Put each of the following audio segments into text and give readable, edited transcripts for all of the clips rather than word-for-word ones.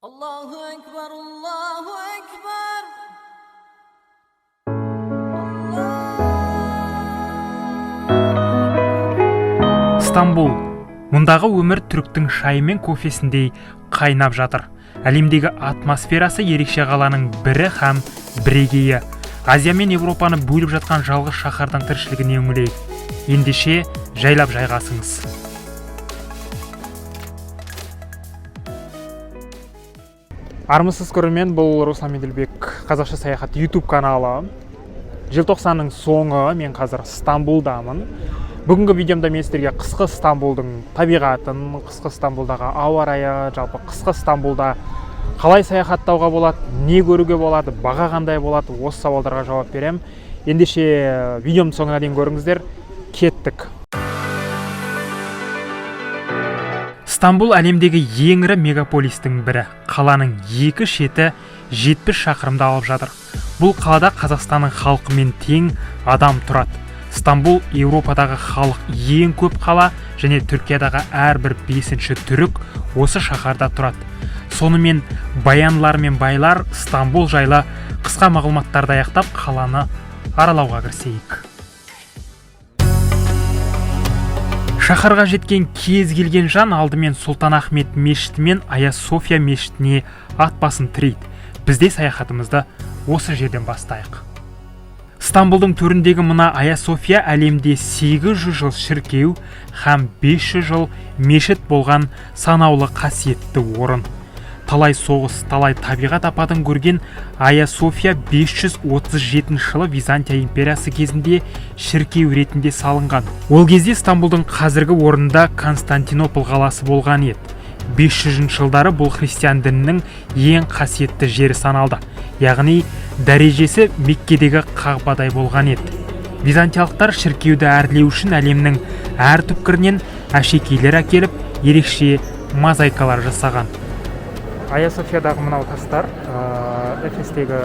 Allahu Ekber, Allahu Ekber. Стамбул. Мұндағы өмір түріктің шайы мен кофесіндей қайнап жатыр. Әлемдегі атмосферасы ерекше қаланың бірі һәм бірегейі. Азия мен Европаны бөліп жатқан жалғыз шаһардың тіршілігіне үңілейік. Ендеше жайлап жайғасыңыз. Армысыз көрермен, бұл Руслан Меделбек қазақша саяхат YouTube каналы. Желтоқсанның соңы, мен қазір Стамбулдамын. Бүгінгі видеомда мен сіздерге қысқы Стамбулдың табиғатын, қысқы Стамбулдағы ауа райы, жалпы қысқы Стамбулда қалай саяхаттауға болады, не көруге болады, баға қандай болады, осы сауалдарға жауап берем. Ендеше видеомның соңына дейін көріңіздер. Кеттік. Стамбул әлемдегі ең ірі мегаполистің бірі. Қаланың екі шеті 70 шақырымды алып жатыр. Бұл қалада Қазақстанның халқымен тең адам тұрады. Стамбул Еуропадағы халық ең көп қала және Түркиядағы әрбір 5-ші түрік осы шаһарда тұрады. Сонымен баянлар мен байлар Стамбул жайлы қысқа мағлұматтарды аяқтап қаланы аралауға кірісейік. Шаһарға жеткен кез келген жан алдымен Сұлтан Ахмет мешіті мен Ая София мешітіне ат басын тірейді. Бізде саяхатымызды осы жерден бастайық. Стамбулдың төріндегі мына Ая София әлемде 800 жыл шіркеу һәм 500 жыл мешіт болған санаулы қасиетті орын. Талай соғыс, талай табиғат апатын көрген Ая София 537 жылы Византия империясы кезінде шіркеу ретінде салынған. Ол кезде Стамбулдың қазіргі орнында Константинополь қаласы болған еді. 500 жылдары бұл христиан дінінің ең қасиетті жері саналды. Яғни дәрежесі Меккедегі Қағбадай болған еді. Византиялықтар шіркеуді әрлеу үшін әлемнің әр түпкірінен әшекейлер әкеліп, ерекше мозаикалар жасаған. Ая Софиядағы мынау тастар Эфестегі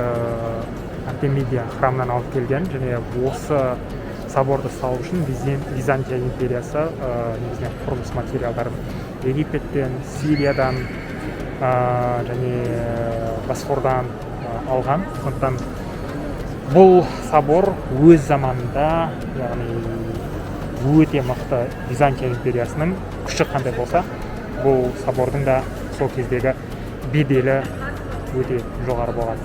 Артемидия храмынан алып келген, және осы соборды салу үшін Византия империясы негізінен құрылыс материалдарын Египеттен, Сириядан және Босфордан алған. Сондықтан бұл собор өз заманында, яғни өте мықты Византия империясының күші қандай болса, бұл собордың да сол кездегі беделі өте жоғары болған.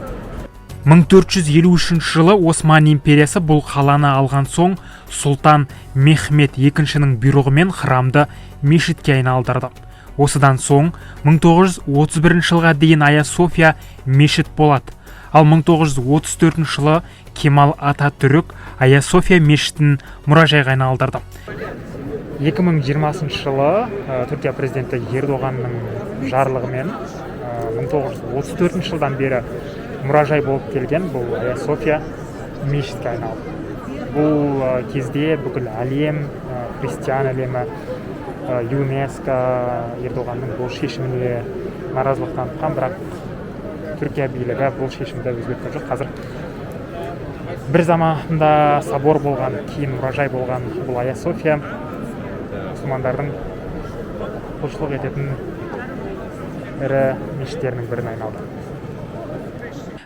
1453 жылы Осман империясы бұл қаланы алған соң, Сұлтан Мехмет II-ның бұйрығымен храмды мешітке айналдырды. Осыдан соң 1931 жылға дейін Ая София мешіт болады. Ал 1934 жылы Кемал Ататүрік Ая София мешітін мұражайға айналдырды. 2020 жылы Түркия президенті Ердоғанның жарлығымен 1934 жылдан бері мұражай болып келген бұл Ая София мешітке айналды. Бұл кезде бүкіл әлем, христиан әлемі, ЮНЕСКО Ердоғанның бұл шешіміне наразылық танытқан, бірақ Түркия билігі бұл шешімді өзгерткен жоқ. Қазір бір заманда собор болған, кейін мұражай болған бұл Ая София мұсылмандардың құлшылық ететін ірі мешіттерінің біріне айналды.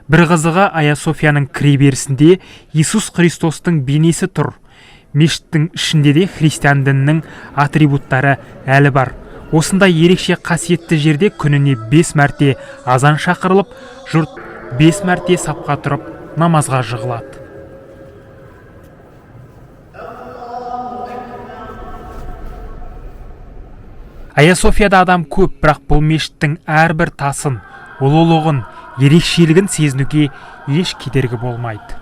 Бір қызығы, Ая Софияның кіреберісінде Иисус Христостың бейнесі тұр. Мешіттің ішінде де христиан дінінің атрибуттары әлі бар. Осындай ерекше қасиетті жерде күніне 5 мәрте азан шақырылып, жұрт 5 мәрте сапқа тұрып намазға жығылады. Ая Софияда адам көп, бірақ бұл мешіттің әрбір тасын, ұлылығын, ерекшелігін сезінуге еш кедергі болмайды.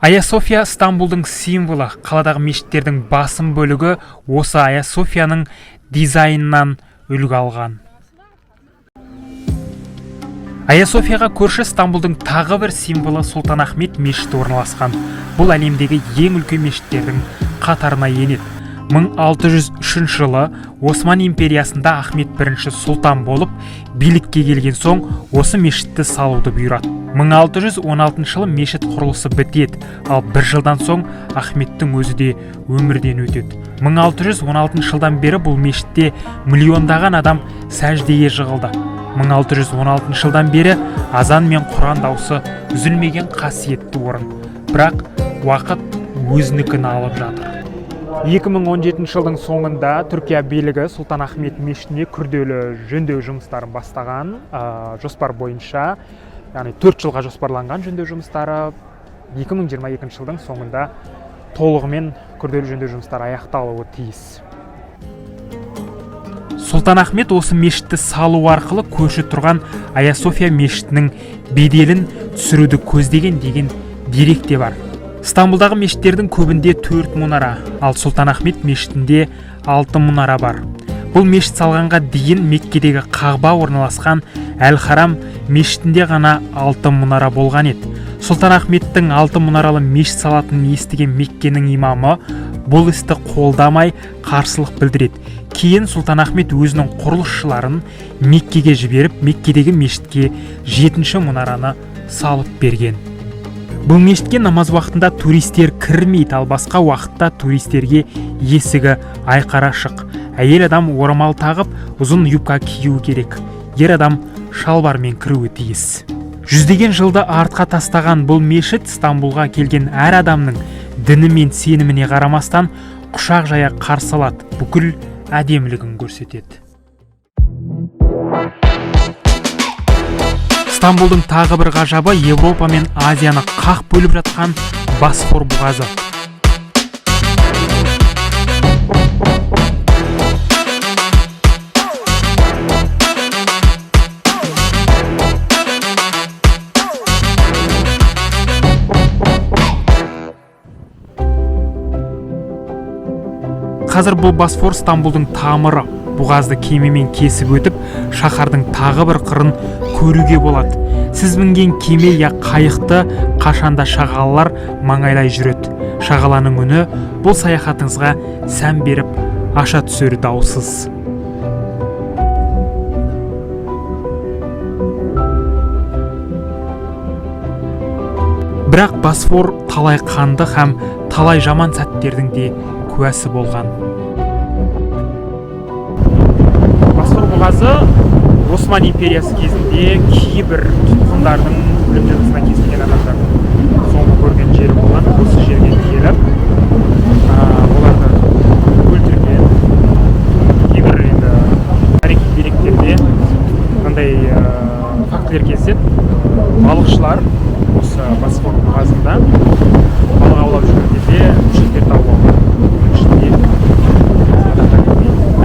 Ая София Стамбулдың символы. Қаладағы мешіттердің басым бөлігі осы Ая Софияның дизайнынан үлгі алған. Ая Софияға көрші Стамбулдың тағы бір символы Сұлтан Ахмет мешіті орналасқан. Бұл әлемдегі ең үлкен мешіттердің қатарына енеді. 1603 жылы Осман империясында Ахмет I сұлтан болып, билікке келген соң осы мешітті салуды бұйырады. 1616 жылы мешіт құрылысы бітеді, ал бір жылдан соң Ахметтің өзі де өмірден өтеді. 1616 жылдан бері бұл мешітте миллиондаған адам сәждеге жығылды. 1616 жылдан бері азан мен Құран даусы үзілмеген қасиетті орын. Бірақ уақыт өзінікін алып жатыр. 2017 жылдың соңында Түркия билігі Сұлтан Ахмет мешітіне күрделі жөндеу жұмыстарын бастаған. Жоспар бойынша, яғни 4 жылға жоспарланған жөндеу жұмыстары 2022 жылдың соңында толығымен күрделі жөндеу жұмыстары аяқталуы тиіс. Сұлтан Ахмет осы мешітті салу арқылы көрші тұрған Ая София мешітінің беделін түсіруді көздеген деген дерек те бар. Стамбулдағы мешіттердің көбінде 4 мұнара, ал Сұлтан Ахмет мешітінде 6 мұнара бар. Бұл мешіт салғанға дейін Меккедегі Қағба орналасқан Әл-Харам мешітінде ғана 6 мұнара болған еді. Сұлтан Ахметтің 6 мұнаралы мешіт салатынын естіген Меккенің имамы бұл істі қолдамай қарсылық білдіреді. Кейін Сұлтан Ахмет өзінің құрылысшыларын Меккеге жіберіп, Меккедегі мешітке 7-ші мұнараны салып берген. Бұл мешітке намаз уақытында туристер кірмейді, ал басқа уақытта туристерге есігі айқара ашық. Әйел адам орамал тағып, ұзын юбка кию керек. Ер адам шалбармен кіруі тиіс. Жүздеген жылды артқа тастаған бұл мешіт Стамбулға келген әр адамның діні мен сеніміне қарамастан құшақ жая қарсы алады, бүкіл әдемілігін көрсетеді. Стамбулдың тағы бір ғажабы Европа мен Азияны қақ бөліп жатқан Босфор бұғазы. Қазір бұл Босфор Стамбулдың тамыры. Бұғазды кемемен кесіп өтіп, шаһардың тағы бір қырын көруге болады. Сіз мінген кеме я қайықты қашанда шағалалар маңайлай жүреді. Шағаланың үні бұл саяхатыңызға сән беріп, аша түсері даусыз. Бірақ Босфор талай қанды һәм талай жаман сәттердің де куәсі болған. Босфор бұғазы Осман империясы кезінде кейбір тұтқындардың өлім жазасына кесілген адамдардың соңғы көрген жері болған. Осы жерге келіп, оларды өлтірген. Кейбір енді тарихи деректерде қандай фактілер кездеседі. Балықшылар осы Босфор бұғазында балық аулап жүрген кезде мүшеттер тауып алған. Оның ішінде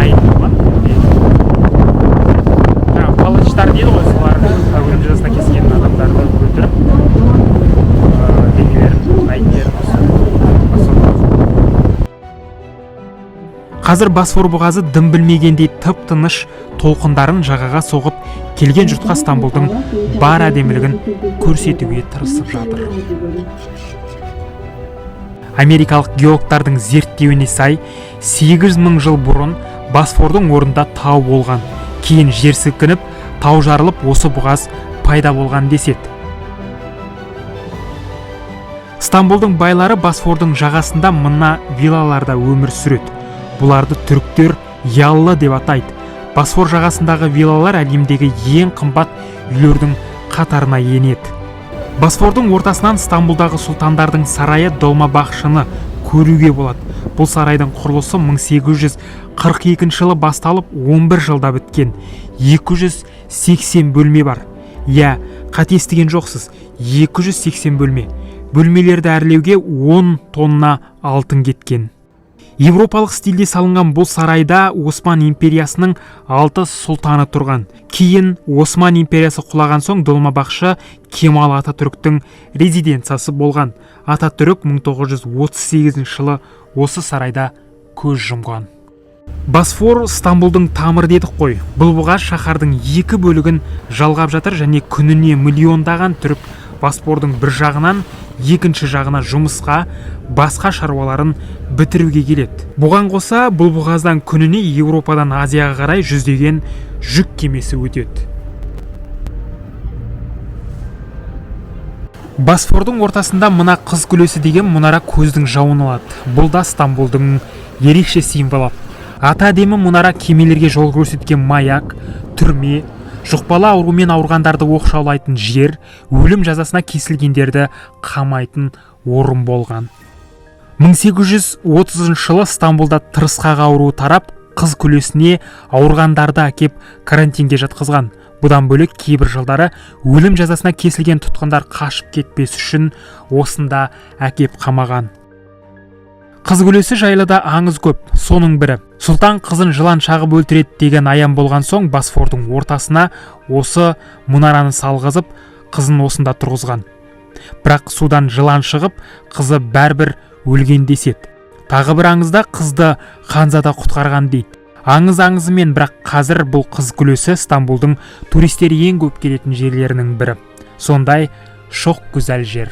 әйел болған. Палачтар дейді ғой, солар өлім жазасына кескен адамдарды өлтіріп, денелерін, әйелдерін. Қазір Босфор бұғазы дым білмегендей тып-тыныш толқындарын жағаға соғып, келген жұртқа Стамбулдың бар әдемілігін көрсетуге тырысып жатыр. Америкалық геологтардың зерттеуіне сай, 800 мың жыл бұрын Босфордың орнында тау болған. Кейін жер сілкініп, тау жарылып, осы бұғаз пайда болған деседі. Стамбулдың байлары Босфордың жағасында мына виллаларда өмір сүреді. Бұларды түріктер яллы деп атайды. Босфор жағасындағы виллалар әлемдегі ең қымбат үйлердің қатарына енеді. Босфордың ортасынан Стамбулдағы сұлтандардың сарайы Долмабахшыны көруге болады. Бұл сарайдың құрылысы 1842 жылы басталып 11 жылда біткен. 280 бөлме бар. Я, қате естіген жоқсыз, 280 бөлме. Бөлмелерді әрлеуге 10 тонна алтын кеткен. Европалық стильде салынған бұл сарайда Осман империясының 6 сұлтаны тұрған. Кейін Осман империясы құлаған соң Долмабахшы Кемал Ататүріктің резиденциясы болған. Ататүрік 1938 жылы осы сарайда көз жұмған. Босфор Стамбулдың тамыры дедік қой. Бұл бұғаз шаһардың 2 бөлігін жалғап жатыр және күніне миллиондаған түрік Босфордың бір жағынан екінші жағына жұмысқа, басқа шаруаларын бітіруге келеді. Бұған қоса бұл бұғаздан күніне Еуропадан Азияға қарай жүздеген жүк кемесі өтеді. Босфордың ортасында мына қыз күлесі деген мұнара көздің жауын алады. Бұл да Стамбулдың ерекше символы. Ата әдемі мұнара кемелерге жол көрсеткен маяк, түрме, жұқпалы аурумен ауырғандарды оқшаулайтын жер, өлім жазасына кесілгендерді қамайтын орын болған. 1830 жылы Стамбулда тырысқақ ауруы тарап, қыз күлесіне ауырғандарды әкеп карантинге жатқызған. Бұдан бөлек кейбір жылдары өлім жазасына кесілген тұтқындар қашып кетпес үшін осында әкеп қамаған. Қыз күлесі жайлы да аңыз көп. Соның бірі, сұлтан қызын жылан шағып өлтіреді деген аян болған соң Босфордың ортасына осы мұнараны салғызып, қызын осында тұрғызған. Бірақ судан жылан шығып, қызы бәрібір өлген деседі. Тағы бір аңызда қызды ханзада құтқарған дейді. Аңыз-аңызымен, бірақ қазір бұл қыз күлесі Стамбулдың туристер ең көп келетін жерлерінің бірі. Сондай шоқ güzel жер.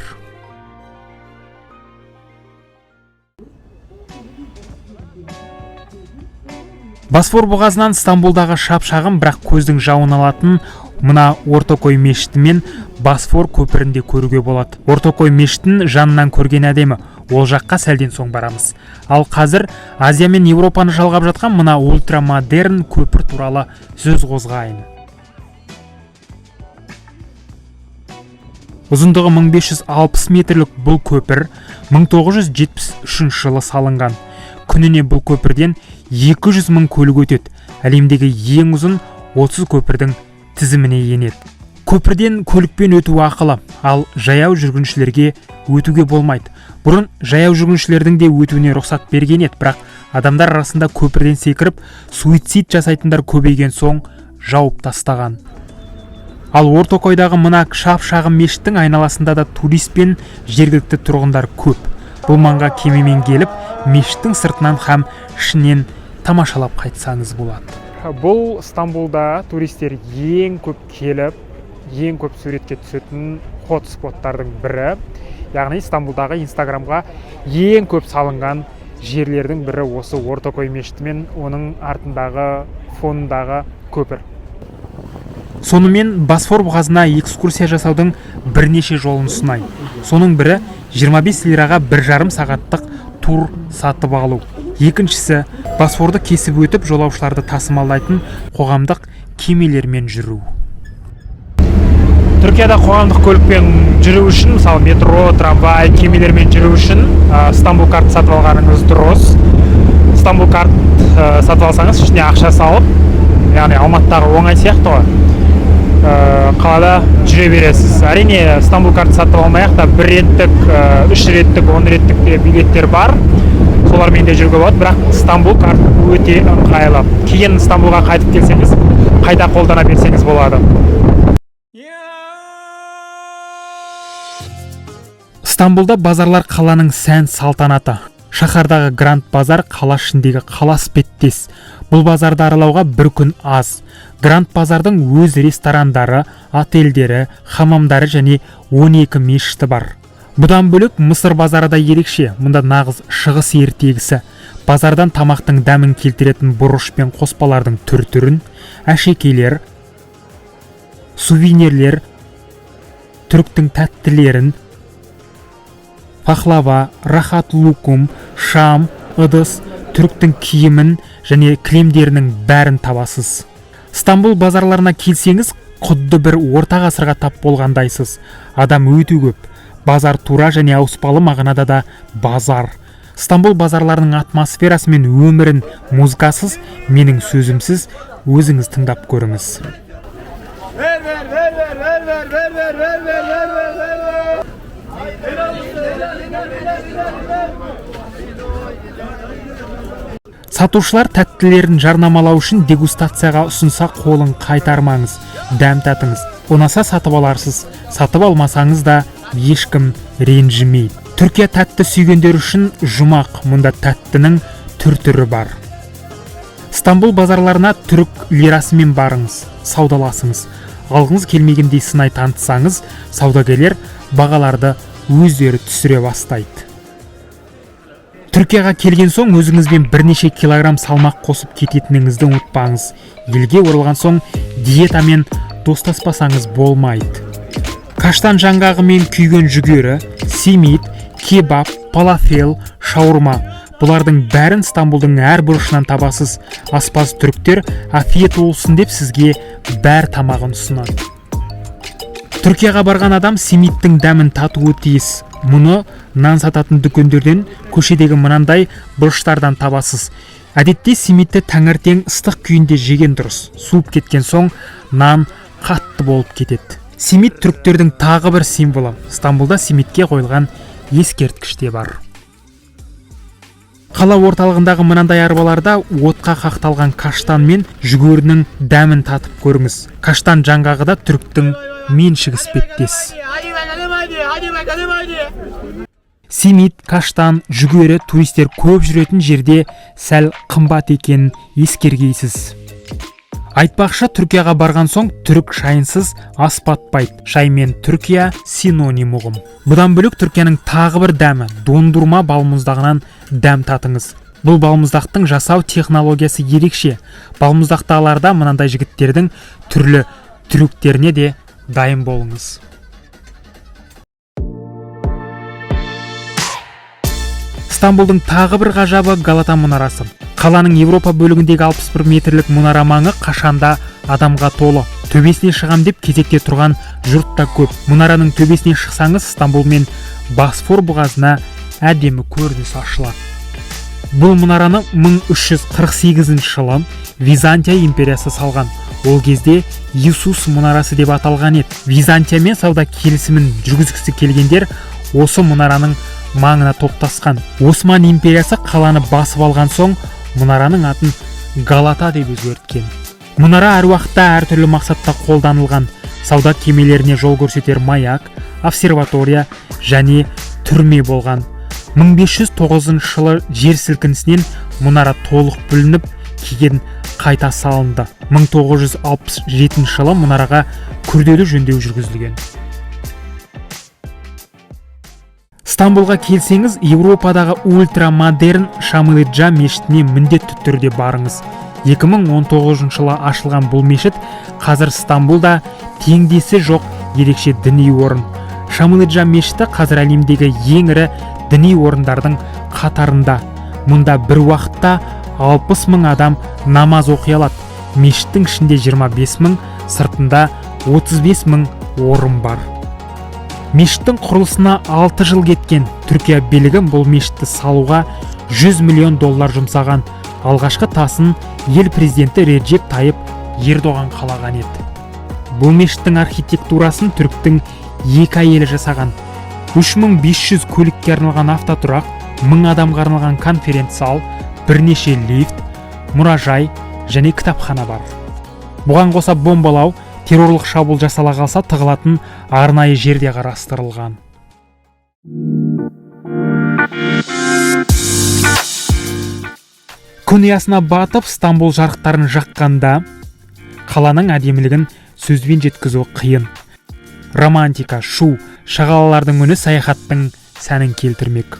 Босфор бұғазынан Стамбулдағы шап-шағым, бірақ көздің жауын алатын мына Ортокой мешіті мен Босфор көпірінде көруге болады. Ортокой мешітін жанынан көрген әдемі. Ол жаққа сәлден соң барамыз. Ал қазір Азия мен Еуропаны жалғап жатқан мына ультрамодерн көпір туралы сөз қозғайын. Ұзындығы 1560 метрлік бұл көпір 1973 жылы салынған. Күніне бұл көпірден 200 мың көлік өтеді. Әлемдегі ең ұзын 30 көпірдің тізіміне енеді. Көпірден көлікпен өту ақылы, ал жаяу жүргіншілерге өтуге болмайды. Бұрын жаяу жүргіншілердің де өтуіне рұқсат берген еді, бірақ адамдар арасында көпірден секіріп, суицид жасайтындар көбейген соң жауып тастаған. Ал Ортокойдағы мына шап-шағым мешіттің айналасында да турист пен жергілікті тұрғындар көп. Бұл маңға кемемен келіп, мешіттің сыртынан һәм ішінен тамашалап қайтсаңыз болады. Бұл Стамбулда туристер ең көп келіп, ең көп суретке түсетін хотспоттардың бірі. Яғни Стамбулдағы Инстаграмға ең көп салынған жерлердің бірі осы Ортокой мешіті мен оның артындағы фонындағы көпір. Сонымен Босфор бұғазына экскурсия жасаудың бірнеше жолын ұсынайын. Соның бірі 25 лираға 1,5 сағаттық тур сатып алу. Екіншісі Босфорды кесіп өтіп жолаушыларды тасымалдайтын қоғамдық кемелермен жүру. Түркияда қоғамдық көлікпен жүру үшін, мысалы метро, трамвай, кемелермен жүру үшін Стамбул карт сатып алғаныңыз дұрыс. Стамбул карт сатып алсаңыз, ішіне ақша салып, яғни Алматыдағы оңай сияқты ғой, қалада жүре бересіз. Әрине Стамбул карт сатып алмай-ақ та 1 реттік, 3 реттік, 10 реттік те билеттер бар. Солармен де жүруге болады, бірақ Стамбул карт өте ыңғайлы. Кейін Стамбулға қайтып келсеңіз, қайта қолдана берсеңіз болады. Стамбулда базарлар қаланың сән салтанаты. Шаһардағы Гранд базар қала ішіндегі қала іспеттес. Бұл базарды аралауға бір күн аз. Гранд базардың өз ресторандары, отельдері, хамамдары және 12 мешіті бар. Бұдан бөлек Мысыр базары да ерекше. Мұнда нағыз шығыс ертегісі. Базардан тамақтың дәмін келтіретін бұрыш пен қоспалардың түр-түрін, әшекейлер, сувенирлер, түріктің тәттілерін, пахлава, рахат лукум, шам, ыдыс, түріктің киімін және кілемдерінің бәрін табасыз. Стамбул базарларына келсеңіз, құдды бір орта ғасырға тап болғандайсыз. Адам өте көп. Базар тура және ауыспалы мағынада да базар. Стамбул базарларының атмосферасы мен өмірін музыкасыз, менің сөзімсіз өзіңіз тыңдап көріңіз. Сатушылар тәттілерін жарнамалау үшін дегустацияға ұсынса қолын қайтармаңыз, дәм татыңыз. Ұнаса сатып аларсыз, сатып алмасаңыз да ешкім ренжімейді. Түркия тәтті сүйгендер үшін жұмақ, мұнда тәттінің түр-түрі бар. Стамбул базарларына түрік лирасымен барыңыз, саудаласыңыз. Алғыңыз келмегендей сынай танытсаңыз, саудагерлер бағаларды өздері түсіре бастайды. Түркияға келген соң өзіңізбен бірнеше килограмм салмақ қосып кететініңізді ұмытпаңыз. Елге оралған соң диетамен достаспасаңыз болмайды. Каштан жаңғағымен күйген жүгері, семит, кебаб, фалафел, шаурма. Бұлардың бәрін Стамбулдың әр бұрышынан табасыз. Аспаз түріктер афиет болсын деп сізге бәр тамағын ұсынады. Түркияға барған адам семиттің дәмін татуы тиіс. Мұны нан сататын дүкендерден, көшедегі мынандай бұрыштардан табасыз. Әдетте семитті таңертең ыстық күйінде жеген дұрыс. Суып кеткен соң нан қатты болып кетеді. Семит түріктердің тағы бір символы. Стамбулда семитке қойылған ескерткіш те бар. Қала орталығындағы мынандай арбаларда отқа қақталған каштан мен жүгерінің дәмін татып көріңіз. Каштан жаңғағы да түріктің меншік іспеттес. Семит, каштан, жүгері туристер көп жүретін жерде сәл қымбат екенін ескергейсіз. Айтпақшы, Түркияға барған соң түрік шайынсыз ас батпайды. Шай мен Түркия синоним ұғым. Бұдан бөлек Түркияның тағы бір дәмі дондырма балмұздағынан дәм татыңыз. Бұл балмұздақтың жасау технологиясы ерекше. Балмұздақтағыларда мынандай жігіттердің түрлі трюктеріне де дайын болыңыз. Стамбулдың тағы бір ғажабы Галата мұнарасы. Қаланың Европа бөлігіндегі 61 метрлік мұнара маңы қашанда адамға толы. Төбесіне шығам деп кезекте тұрған жұрт та көп. Мұнараның төбесіне шықсаңыз, Стамбул мен Босфор бұғазына әдемі көрініс ашылады. Бұл мұнараны 1348 жылы Византия империясы салған. Ол кезде Иисус мұнарасы деп аталған еді. Византиямен сауда келісімін жүргізгісі келгендер осы мұнараның маңына топтасқан. Осман империясы қаланы басып алған соң мұнараның атын Галата деп өзгерткен. Мұнара әр уақытта әртүрлі мақсатта қолданылған. Сауда кемелеріне жол көрсетер маяк, обсерватория және түрме болған. 1509 жылы жер сілкінісінен мұнара толық бүлініп, кейін қайта салынды. 1967 жылы мұнараға күрделі жөндеу жүргізілген. Стамбулға келсеңіз, Европадағы ультрамодерн Шамилиджа мешітіне міндетті түрде барыңыз. 2019 жылы ашылған бұл мешіт қазір Стамбулда теңдесі жоқ ерекше діни орын. Шамилиджа мешіті қазір әлемдегі ең ірі діни орындардың қатарында. Мұнда бір уақытта 60 мың адам намаз оқи алады. Мешіттің ішінде 25 мың, сыртында 35 мың орын бар. Мешіттің құрылысына 6 жыл кеткен. Түркия билігі бұл мешітті салуға $100 миллион жұмсаған. Алғашқы тасын ел президенті Реджеп Тайып Ердоған қалаған еді. Бұл мешіттің архитектурасын түріктің екі әйелі жасаған. 3500 көлікке арналған автотұрақ, 1000 адамға арналған конференц-зал, бірнеше лифт, мұражай және кітапхана бар. Бұған қоса бомбалау, террорлық шабуыл жасала қалса тығылатын арнайы жерде қарастырылған. Күн ұясына батып, Стамбул жарықтарын жаққанда, қаланың әдемілігін сөзбен жеткізу қиын. Романтика, шу, шағалалардың үні саяхаттың сәнін келтірмек.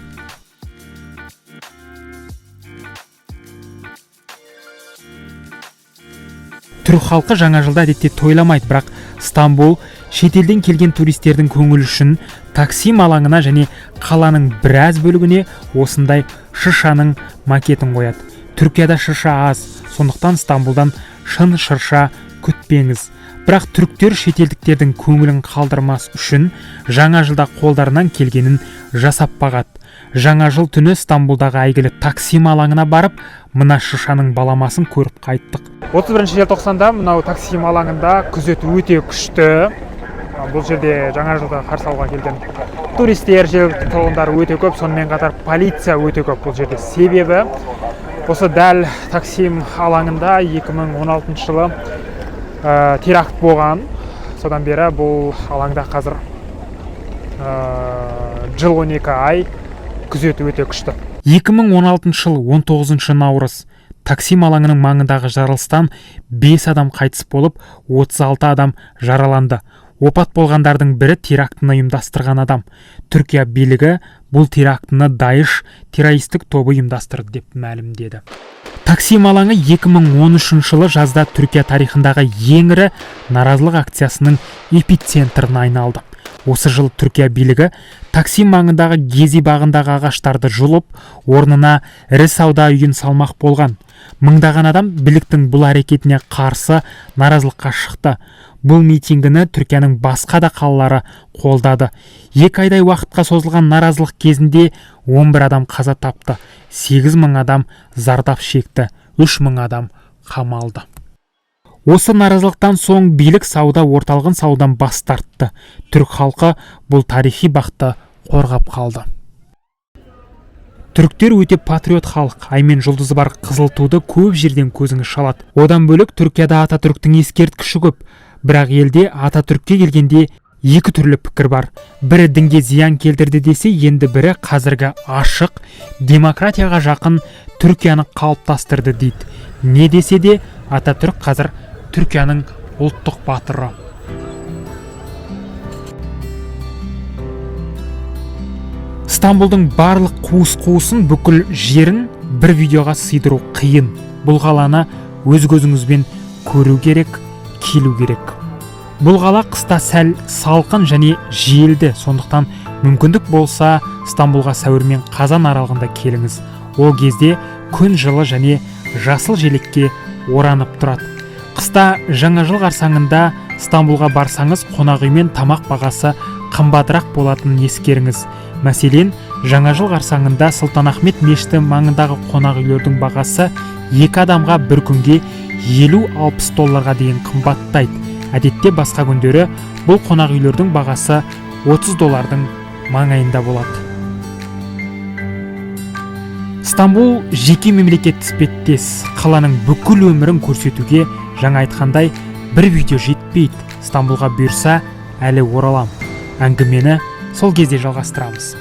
Түрік халқы жаңа жылда әдетте тойламайды, бірақ Стамбул шетелден келген туристердің көңілі үшін Таксим алаңына және қаланың біраз бөлігіне осындай шыршаның макетін қояды. Түркияда шырша аз, сондықтан Стамбулдан шын шырша күтпеңіз. Бірақ түріктер шетелдіктердің көңілін қалдырмас үшін жаңа жылда қолдарынан келгенін жасап бағады. Жаңа жыл түні Стамбулдағы әйгілі Таксим алаңына барып, мына шыршаның баламасын көріп қайттық. 31 желтоқсанда мынау Таксим алаңында күзет өте күшті. Бұл жерде жаңа жылда қарсы алуға келген туристер, жергілікті тұрғындар өте көп, сонымен қатар полиция өте көп бұл жерде. Себебі осы дәл Таксим алаңында 2016 жылы теракт болған. Содан бері бұл алаңда қазір жыл 12 ай күзеті өте күшті. 2016 жыл 19 наурыз Таксим алаңының маңындағы жарылыстан 5 адам қайтыс болып, 36 адам жараланды. опат болғандардың бірі терактыны ұйымдастырған адам. Түркия билігі бұл терактыны Даиш террористік тобы ұйымдастырды деп мәлімдеді. Таксим алаңы 2013 жылы жазда Түркия тарихындағы ең ірі наразылық акциясының эпицентріне айналды. Осы жыл Түркия билігі Таксим маңындағы Гези бағындағы ағаштарды жұлып, орнына ірі сауда үйін салмақ болған. Мыңдаған адам биліктің бұл әрекетіне қарсы наразылыққа шықты. Бұл митингіні Түркияның басқа да қалалары қолдады. 2 айдай уақытқа созылған наразылық кезінде 11 адам қаза тапты, 8.000 адам зардап шекті, 3.000 адам қамалды. Осы наразылықтан соң билік сауда орталығын саудан бас тартты. Түрк халқы бұл тарихи бақты қорғап қалды. Түріктер өте патриот халық. Ай мен жұлдызы бар қызыл туды көп жерден көзіңіз шалады. Одан бөлек Түркияда Ататүріктің ескерткіші көп. Бірақ елде Ататүрікке келгенде екі түрлі пікір бар. Бірі дінге зиян келтірді десе, енді бірі қазіргі ашық, демократияға жақын Түркияны қалыптастырды дейді. Не десе де, Ататүрік қазір Түркияның ұлттық батыры. Стамбулдың барлық қуыс-қуысын, бүкіл жерін бір видеоға сыйдыру қиын. Бұл қаланы өз көзіңізбен көру керек, келу керек. Бұл қала қыста сәл салқын және желді, сондықтан мүмкіндік болса Стамбулға сәуір мен қазан аралығында келіңіз. Ол кезде күн жылы және жасыл желекке оранып тұрады. Қыста жаңа жыл қарсаңында Стамбулға барсаңыз, қонақ үй мен тамақ бағасы қымбатырақ болатынын ескеріңіз. Мәселен, жаңа жыл қарсаңында Сұлтанахмет мешіті маңындағы қонақ үйлердің бағасы 2 адамға бір күнге $50-60 дейін қымбаттайды. Әдетте басқа күндері бұл қонақ үйлердің бағасы $30 маңайында болады. Стамбул жеке мемлекет іспеттес. Қаланың бүкіл өмірін көрсетуге, жаңа айтқандай, бір видео жетпейді. Стамбулға бұйырса, әлі оралам. Әңгімені сол кезде жалғастырамыз.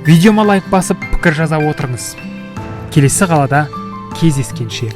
Видеома лайк басып, пікір жаза отырыңыз. Келесі қалада кездескенше.